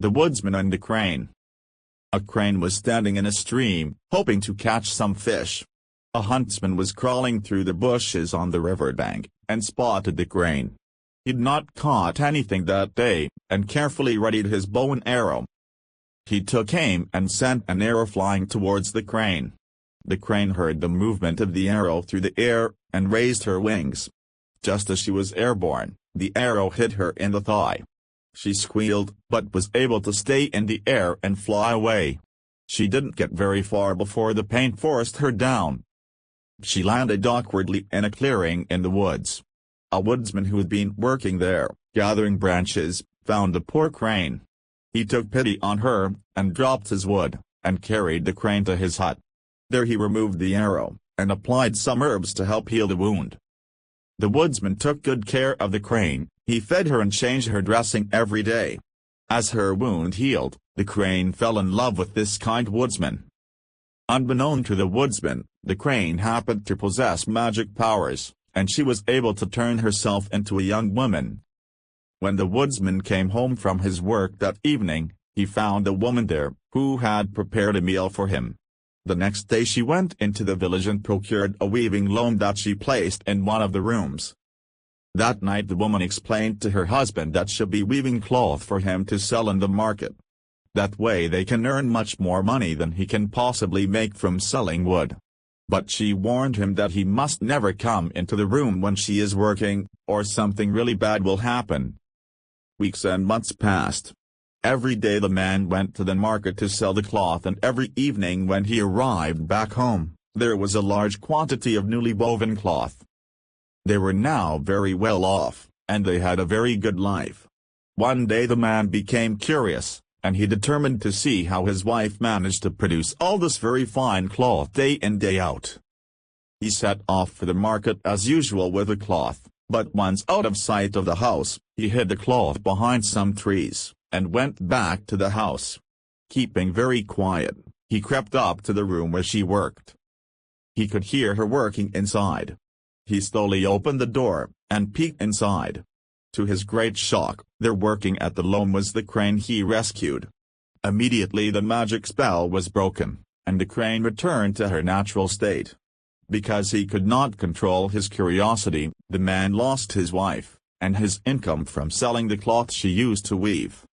The Woodsman and the Crane. A crane was standing in a stream, hoping to catch some fish. A huntsman was crawling through the bushes on the riverbank, and spotted the crane. He'd not caught anything that day, and carefully readied his bow and arrow. He took aim and sent an arrow flying towards the crane. The crane heard the movement of the arrow through the air, and raised her wings. Just as she was airborne, the arrow hit her in the thigh. She squealed, but was able to stay in the air and fly away. She didn't get very far before the pain forced her down. She landed awkwardly in a clearing in the woods. A woodsman who had been working there, gathering branches, found the poor crane. He took pity on her, and dropped his wood, and carried the crane to his hut. There he removed the arrow, and applied some herbs to help heal the wound. The woodsman took good care of the crane. He fed her and changed her dressing every day. As her wound healed, the crane fell in love with this kind woodsman. Unbeknown to the woodsman, the crane happened to possess magic powers, and she was able to turn herself into a young woman. When the woodsman came home from his work that evening, he found a woman there, who had prepared a meal for him. The next day she went into the village and procured a weaving loom that she placed in one of the rooms. That night the woman explained to her husband that she'll be weaving cloth for him to sell in the market. That way they can earn much more money than he can possibly make from selling wood. But she warned him that he must never come into the room when she is working, or something really bad will happen. Weeks and months passed. Every day the man went to the market to sell the cloth, and every evening when he arrived back home, there was a large quantity of newly woven cloth. They were now very well off, and they had a very good life. One day the man became curious, and he determined to see how his wife managed to produce all this very fine cloth day in day out. He set off for the market as usual with the cloth, but once out of sight of the house, he hid the cloth behind some trees, and went back to the house. Keeping very quiet, he crept up to the room where she worked. He could hear her working inside. He slowly opened the door, and peeked inside. To his great shock, there working at the loom was the crane he rescued. Immediately the magic spell was broken, and the crane returned to her natural state. Because he could not control his curiosity, the man lost his wife, and his income from selling the cloth she used to weave.